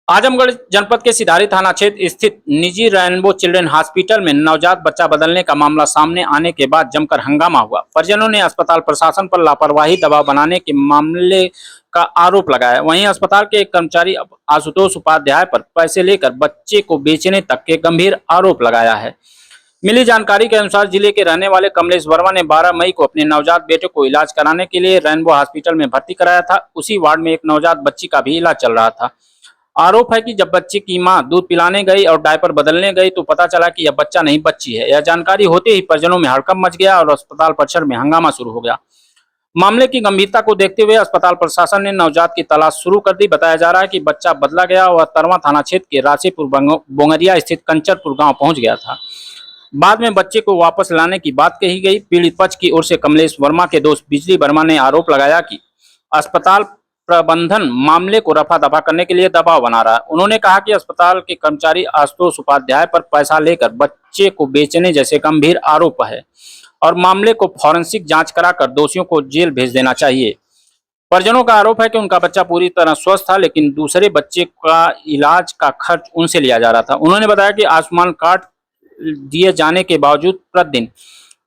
आजमगढ़ जनपद के सिधारी थाना क्षेत्र स्थित निजी रेनबो चिल्ड्रन हॉस्पिटल में नवजात बच्चा बदलने का मामला सामने आने के बाद जमकर हंगामा हुआ। परिजनों ने अस्पताल प्रशासन पर लापरवाही दबाव बनाने के मामले का आरोप लगाया। वहीं अस्पताल के एक कर्मचारी आशुतोष उपाध्याय पर पैसे लेकर बच्चे को बेचने तक के गंभीर आरोप लगाया है। मिली जानकारी के अनुसार जिले के रहने वाले कमलेश वर्मा ने 12 मई को अपने नवजात बेटे को इलाज कराने के लिए रेनबो हॉस्पिटल में भर्ती कराया था। उसी वार्ड में एक नवजात बच्ची का भी इलाज चल रहा था। आरोप है कि जब बच्चे की मां दूध पिलाने गई और डायपर बदलने गई तो पता चला कि यह बच्चा नहीं बच्ची है। यह जानकारी होते ही परिजनों में हड़कंप मच गया और अस्पताल परिसर में हंगामा शुरू हो गया। मामले की गंभीरता को देखते हुए अस्पताल प्रशासन ने नवजात की तलाश शुरू कर दी। बताया जा रहा है कि बच्चा बदला गया और तरवा थाना क्षेत्र के राशीपुर बोंगरिया स्थित कंचरपुर गाँव पहुंच गया था। बाद में बच्चे को वापस लाने की बात कही गई। पीड़ित पक्ष की ओर से कमलेश वर्मा के दोस्त बिजली वर्मा ने आरोप लगाया कि अस्पताल प्रबंधन मामले को रफा दफा करने के लिए दबाव बना रहा है। उन्होंने कहा कि अस्पताल के कर्मचारी आशुतोष उपाध्याय पर पैसा लेकर बच्चे को बेचने जैसे गंभीर आरोप है और मामले को फॉरेंसिक जांच कराकर दोषियों को जेल भेज देना चाहिए। परिजनों का आरोप है कि उनका बच्चा पूरी तरह स्वस्थ था, लेकिन दूसरे बच्चे का इलाज का खर्च उनसे लिया जा रहा था। उन्होंने बताया कि आयुष्मान कार्ड दिए जाने के बावजूद प्रतिदिन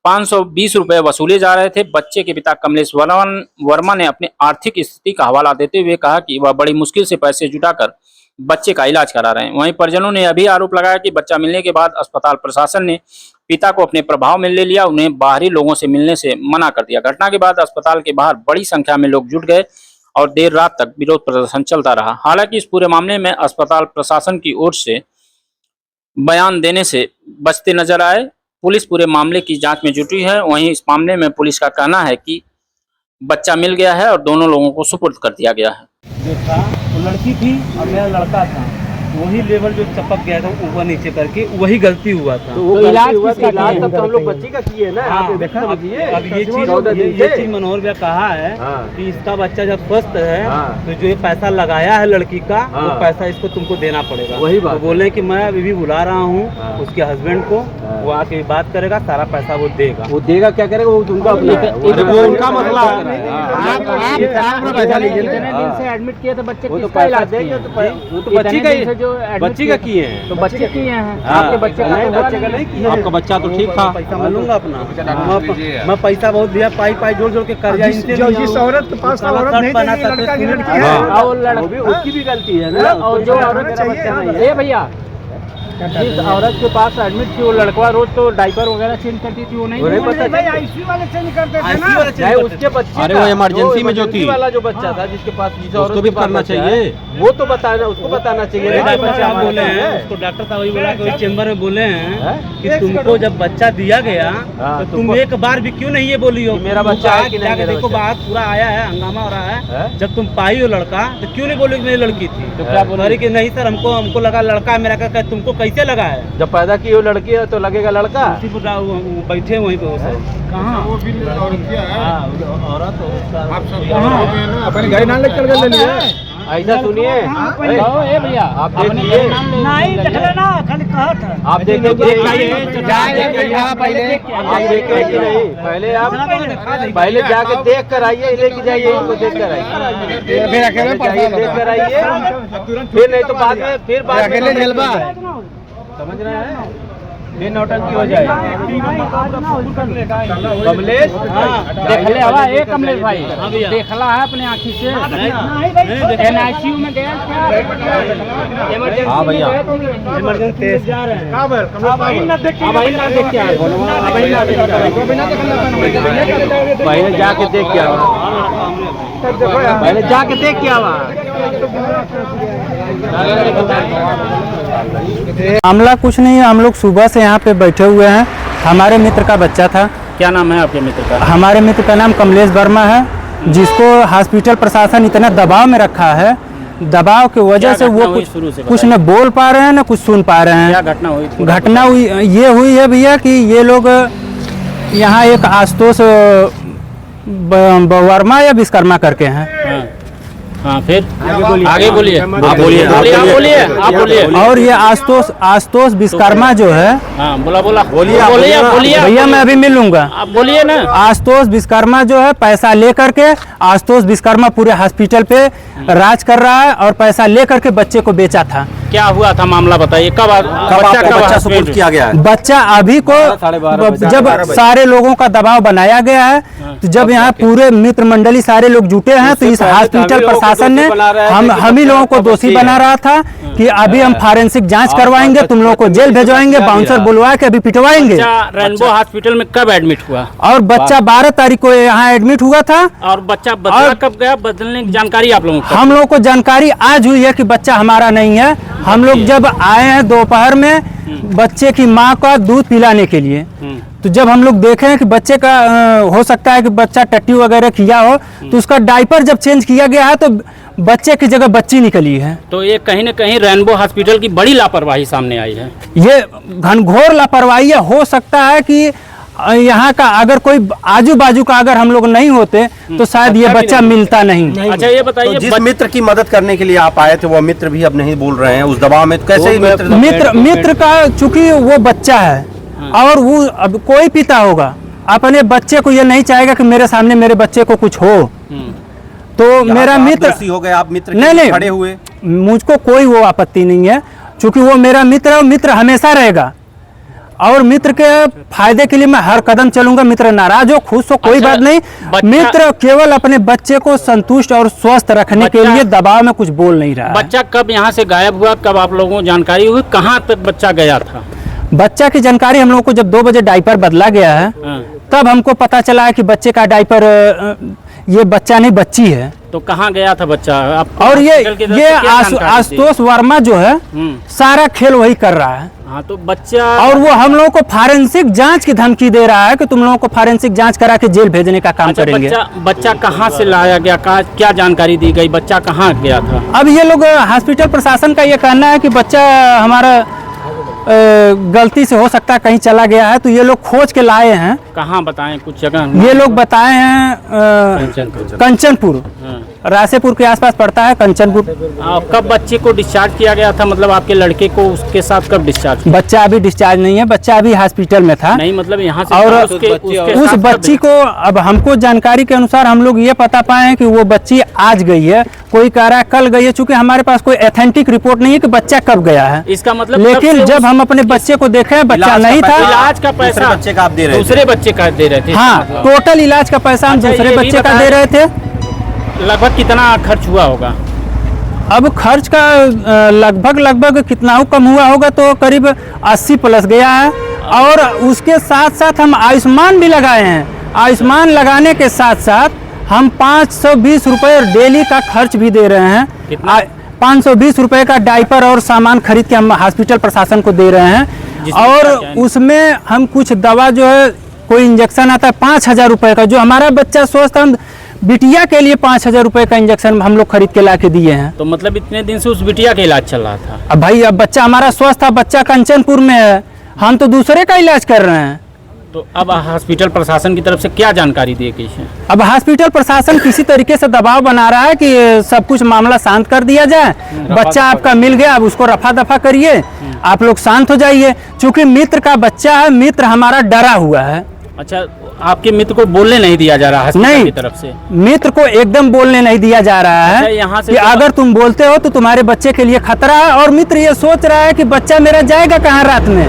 520 रुपए वसूले जा रहे थे। बच्चे के पिता कमलेश वर्मा ने अपनी आर्थिक स्थिति का हवाला देते हुए कहा कि वह बड़ी मुश्किल से पैसे जुटाकर बच्चे का इलाज करा रहे हैं। वहीं परिजनों ने अभी आरोप लगाया कि बच्चा मिलने के बाद अस्पताल प्रशासन ने पिता को अपने प्रभाव में ले लिया, उन्हें बाहरी लोगों से मिलने से मना कर दिया। घटना के बाद अस्पताल के बाहर बड़ी संख्या में लोग जुट गए और देर रात तक विरोध प्रदर्शन चलता रहा। हालांकि इस पूरे मामले में अस्पताल प्रशासन की ओर से बयान देने से बचते नजर आए। पुलिस पूरे मामले की जांच में जुटी है। वहीं इस मामले में पुलिस का कहना है कि बच्चा मिल गया है और दोनों लोगों को सुपुर्द कर दिया गया है। जो था वो लड़की थी और मेरा लड़का था, वही लेवल जो चपक गया था ऊपर नीचे करके, वही गलती हुआ था। तो वो इलाज तब तो हम लोग बच्ची का किए ना। देखा अब ये चीज मनोहर भैया कहा है कि इसका बच्चा जब स्वस्थ है तो जो ये पैसा लगाया है लड़की का वो पैसा इसको तुमको देना पड़ेगा। वही बात तो बोले कि मैं अभी भी बुला रहा हूँ उसके हस्बैंड को, वो आके बात करेगा, सारा पैसा वो देगा। वो देगा क्या करेगा वो तुमका वो उनका मसला है। इतने दिन से एडमिट किए थे बच्चे, किसका इलाज देंगे? वो तो बच्ची का किए हैं। तो बच्चे किए हैं, आपके बच्चे का नहीं किया। आपका बच्चा तो ठीक था। पैसा मैं लूंगा अपना, मैं पैसा बहुत दिया, पाई जोड़ जोड़ के कर्जा इनसे। जिस औरत के पास औरत नहीं थी, लड़का की लड़की है और उसकी भी गलती है ना। और जो औरत का बच्चा नहीं है भैया, जिस औरत के पास एडमिट थी वो लड़का रोज तो डायपर वगैरह चेंज करती थी, वो नहीं पता। भाई आईसीयू वाले चेंज करते थे ना, उसके बच्चे। अरे वो इमरजेंसी में जो थी वाला जो बच्चा था जिसके पास, उसको भी करना चाहिए। वो तो बताना, उसको बताना चाहिए। आप बोले हैं उसको, डॉक्टर साहब वही बोला कि चेम्बर में बोले हैं कि तुमको जब बच्चा दिया गया तो तुम एक बार भी क्यों नहीं ये बोली हो मेरा बच्चा है कि नहीं। देखो बात पूरा आया है, हंगामा हो रहा है। जब तुम पाई हो लड़का तो क्यों नहीं बोली मेरी लड़की थी? तो क्या बोल रही कि नहीं सर, हमको लगा लड़का है मेरा। का तुमको कैसे लगा है? जब पैदा की हो लड़की है तो लगेगा लड़का। बैठे वहीं पे कहाँ औरत अपने गाड़ी नाम लेकर ले लिए। ऐसा सुनिए भैया, आप देखिए, नहीं देख लेना, खाली कहा था आप देखे पहले जाके देख कर आइए, लेके जाइए इनको, देख कर आइए, देख कर आइए, फिर नहीं तो बाद में फिर समझ रहे हैं, फिर नौटंकी हो जाए। कमलेश देख ले हवा, एक कमलेश भाई देखला है अपने आँखी से। NICU में गया क्या? हाँ भैया, इमरजेंसी जा रहे हैं। पहले जाके देख के आवा, पहले जाके देख के आवा। मामला कुछ नहीं है, हम लोग सुबह से यहाँ पे बैठे हुए हैं। हमारे मित्र का बच्चा था। क्या नाम है आपके मित्र का? हमारे मित्र का नाम कमलेश वर्मा है, जिसको हॉस्पिटल प्रशासन इतना दबाव में रखा है। दबाव की वजह से वो कुछ न बोल पा रहे हैं न कुछ सुन पा रहे हैं। क्या घटना हुई? घटना ये हुई है भैया कि ये लोग यहाँ एक आशुतोष वर्मा या विश्वकर्मा करके हैं। हाँ फिर आगे बोलिए, आप बोलिए। और ये आशुतोष विश्वकर्मा जो है, हाँ बोलिए भैया मैं अभी मिल लूंगा, आप बोलिए ना। आशुतोष विश्वकर्मा जो है पैसा लेकर के, आशुतोष विश्वकर्मा पूरे हॉस्पिटल पे राज कर रहा है और पैसा लेकर के बच्चे को बेचा था। क्या हुआ था मामला बताइए, कब बच्चा सुपुर्द किया गया है? बच्चा अभी को जब सारे लोगों का दबाव बनाया गया है, तो जब यहाँ पूरे मित्र मंडली सारे लोग जुटे हैं, तो इस हॉस्पिटल प्रशासन ने हम ही लोगों को दोषी बना रहा था कि अभी हम फॉरेंसिक जांच करवाएंगे, तुम लोगों को जेल भेजवाएंगे, बाउंसर बुलवा के अभी पिटवाएंगे। रेनबो हॉस्पिटल में कब एडमिट हुआ? और बच्चा 12 तारीख को यहाँ एडमिट हुआ था। और बच्चा बदला कब गया, बदलने की जानकारी आप लोगों को? हम लोगों को जानकारी आज हुई है कि बच्चा हमारा नहीं है। हम लोग जब आए हैं दोपहर में बच्चे की माँ का दूध पिलाने के लिए, तो जब हम लोग देखे हैं कि बच्चे का हो सकता है कि बच्चा टट्टी वगैरह किया हो, तो उसका डायपर जब चेंज किया गया है तो बच्चे की जगह बच्ची निकली है। तो ये कहीं न कहीं रेनबो हॉस्पिटल की बड़ी लापरवाही सामने आई है। ये घनघोर लापरवाही है। हो सकता है कि यहाँ का अगर कोई आजू बाजू का अगर हम लोग नहीं होते तो शायद ये बच्चा मिलता नहीं। अच्छा ये बताइए, तो जिस मित्र की मदद करने के लिए आप आए थे वो मित्र भी अब नहीं बोल रहे हैं उस दबाव में, तो कैसे मित्र का चूंकि वो बच्चा है और वो अब कोई पिता होगा अपने बच्चे को ये नहीं चाहेगा कि मेरे सामने मेरे बच्चे को कुछ हो, तो मेरा मित्र हो गए आप मित्र नहीं खड़े हुए, मुझको कोई वो आपत्ति नहीं है, चूंकि वो मेरा मित्र है, मित्र हमेशा रहेगा और मित्र के फायदे के लिए मैं हर कदम चलूंगा। मित्र नाराज हो खुश हो कोई बात नहीं, मित्र केवल अपने बच्चे को संतुष्ट और स्वस्थ रखने के लिए दबाव में कुछ बोल नहीं रहा। बच्चा कब यहाँ से गायब हुआ, कब आप लोगों को जानकारी हुई, कहाँ तक बच्चा गया था? बच्चा की जानकारी हम लोगों को जब 2 बजे डायपर बदला गया है तब हमको पता चला है कि बच्चे का डायपर ये बच्चा नहीं बच्ची है। तो कहाँ गया था बच्चा? और ये आशुतोष वर्मा जो है सारा खेल वही कर रहा है। हाँ तो बच्चा, और वो हम लोगों को फॉरेंसिक जांच की धमकी दे रहा है कि तुम लोगों को फॉरेंसिक जांच करा के जेल भेजने का काम करेंगे। बच्चा कहाँ से लाया गया, क्या जानकारी दी गई, बच्चा कहाँ गया था? अब ये लोग हॉस्पिटल प्रशासन का ये कहना है कि बच्चा हमारा गलती से हो सकता है कहीं चला गया है, तो ये लोग खोज के लाए हैं। कहाँ बताएं कुछ जगह? ये लोग बताए हैं कंचनपुर, रासेपुर के आसपास पड़ता है कंचनपुर। कब बच्चे को डिस्चार्ज किया गया था, मतलब आपके लड़के को उसके साथ कब डिस्चार्ज? बच्चा अभी डिस्चार्ज नहीं है, बच्चा अभी हॉस्पिटल में था। नहीं मतलब यहाँ से और उस बच्ची को अब हमको जानकारी के अनुसार हम लोग ये पता पाए हैं कि वो बच्ची आज गई है, कोई कह रहा है कल गई है, चूंकि हमारे पास कोई ऑथेंटिक रिपोर्ट नहीं है कि बच्चा कब गया है। इसका मतलब लेकिन जब हम अपने बच्चे को देखे बच्चा नहीं था। इलाज का पैसा बच्चे का आप दे रहे थे, दूसरे बच्चे का दे रहे थे? हाँ, टोटल इलाज का पैसा हम दूसरे बच्चे का दे रहे थे। लगभग कितना खर्च हुआ होगा? अब खर्च का लगभग कितना कम हुआ होगा, तो करीब 80 प्लस गया है। और उसके साथ साथ हम आयुष्मान भी लगाए हैं। आयुष्मान लगाने के साथ साथ हम 520 रुपये डेली का खर्च भी दे रहे हैं। 520 रुपये का डायपर और सामान खरीद के हम हॉस्पिटल प्रशासन को दे रहे हैं। और उसमें हम कुछ दवा जो है, कोई इंजेक्शन आता है 5000 रुपये का, जो हमारा बच्चा स्वस्थ, हम बिटिया के लिए 5000 रुपये का इंजेक्शन हम लोग खरीद के ला के दिए हैं। तो मतलब इतने दिन से उस बिटिया का इलाज चल रहा था? अब भाई अब बच्चा हमारा स्वस्थ था, बच्चा कंचनपुर में है, हम तो दूसरे का इलाज कर रहे हैं। तो अब हॉस्पिटल प्रशासन की तरफ से क्या जानकारी दी गई है? अब हॉस्पिटल प्रशासन किसी तरीके से दबाव बना रहा है कि सब कुछ मामला शांत कर दिया जाए, बच्चा आपका मिल गया, अब उसको रफा दफा करिए, आप लोग शांत हो जाइए। चूंकि मित्र का बच्चा है, मित्र हमारा डरा हुआ है। अच्छा, आपके मित्र को बोलने नहीं दिया जा रहा है नहीं, की तरफ से? मित्र को एकदम बोलने नहीं दिया जा रहा है। यहाँ से कि अगर तुम बोलते हो तो तुम्हारे बच्चे के लिए खतरा है। और मित्र ये सोच रहा है कि बच्चा मेरा जाएगा कहाँ रात में,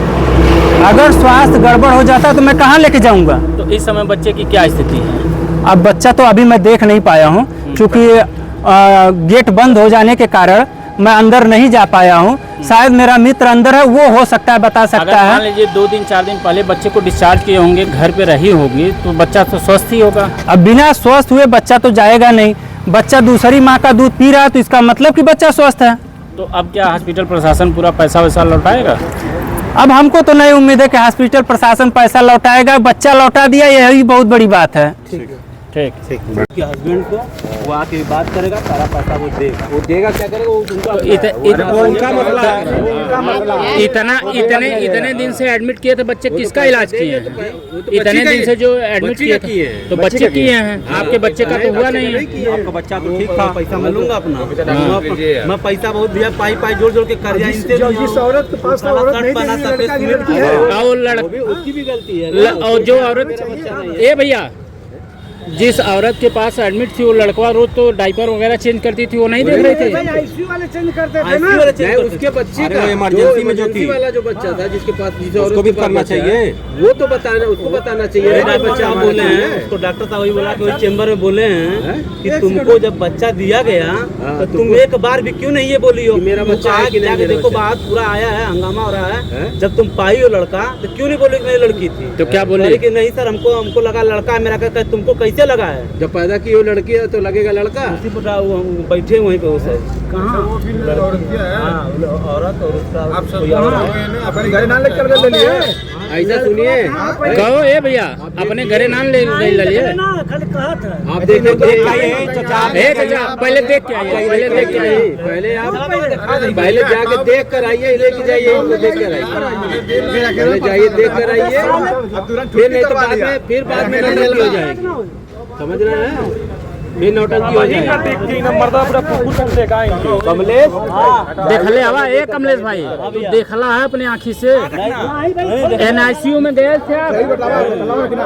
अगर स्वास्थ्य गड़बड़ हो जाता तो मैं कहाँ लेके जाऊंगा। तो इस समय बच्चे की क्या स्थिति है? अब बच्चा तो अभी मैं देख नहीं पाया हूँ, क्योंकि गेट बंद हो जाने के कारण मैं अंदर नहीं जा पाया हूँ। शायद मेरा मित्र अंदर है, वो हो सकता है बता सकता है। मान लीजिए 2 दिन 4 दिन पहले बच्चे को डिस्चार्ज किए होंगे, घर पे रही होगी, तो बच्चा तो स्वस्थ ही होगा। अब बिना स्वस्थ हुए बच्चा तो जाएगा नहीं। बच्चा दूसरी माँ का दूध पी रहा है, तो इसका मतलब कि बच्चा स्वस्थ है। तो अब क्या हॉस्पिटल प्रशासन पूरा पैसा वैसा लौटाएगा? अब हमको तो नहीं उम्मीद है कि हॉस्पिटल प्रशासन पैसा लौटाएगा। बच्चा लौटा दिया, यही बहुत बड़ी बात है। ठीक के हस्बैंड को वो आके बात करेगा, सारा पैसा वो देगा। वो देगा क्या करेगा, वो उनका उनका मसला है। इतने दिन से एडमिट किए थे बच्चे, किसका इलाज किए हैं? इतने दिन से जो एडमिट किए थे तो बच्चे किए हैं, आपके बच्चे का तो हुआ नहीं है। आपका बच्चा तो ठीक था, पैसा मैं लूंगा अपना। मैं पैसा बहुत दिया, पाई जोड़ जोड़ के कर्जा इनसे जिस औरत के पास था, औरत नहीं देनी, लड़का की लड़की है। और उसकी भी गलती है। और जो औरत ए भैया, जिस औरत के पास एडमिट थी वो लड़का रोज तो डायपर वगैरह चेंज करती थी, वो नहीं देख रहे थे? आईसीयू वाले चेंज करते थे ना। नहीं, उसके बच्चे का इमरजेंसी में जो थी वाला जो बच्चा था, जिसके पास उसको भी करना चाहिए। वो तो बताना, उसको बताना चाहिए। बच्चा आप बोले हैं, उसको डॉक्टर साहब वही बोला कि वही चेम्बर में बोले हैं कि तुमको जब बच्चा दिया गया तो तुम एक बार भी क्यों नहीं ये बोली हो मेरा बच्चा है कि नहीं? देखो बात पूरा आया है, हंगामा हो रहा है। जब तुम पाई हो लड़का तो क्यों नहीं बोली कि मेरी लड़की थी? तो क्या बोले कि नहीं सर, हमको लगा लड़का है मेरा। कहता तुमको कैसे लगा है? जब पैदा की वो लड़की है तो लगेगा लड़का। उसी पर बैठे वहीं पे वो सर कहाँ औरत और उसका अपने घर नाम लेकर ले लिए। ऐसा सुनिए, कहो ए भैया, अपने घरे नाम ले लिए। आप देखिए चाचा पहले देख के आइए, पहले आप पहले जाके देख कर आइए, लेके जाइए, देख कर आइए, पहले जाइए देख कर आइए, फिर नहीं तो बाद में नौटंकी हो जाएगी। समझ रहे हैं? फिर नौटंकी हो जाएगी। कमलेश देखले हवा ए कमलेश भाई, तू देखला है अपने आँखी से? NICU में गए थे आप?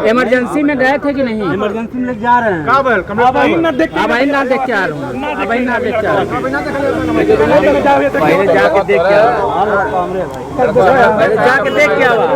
इमरजेंसी में गए थे कि नहीं? इमरजेंसी में जा रहे हैं। अब आई ना देख के आ रहा हूँ, अब आई ना देख के आ रहा हूँ। पहले जाके देख के आओ, पहले जाके देख के आवा।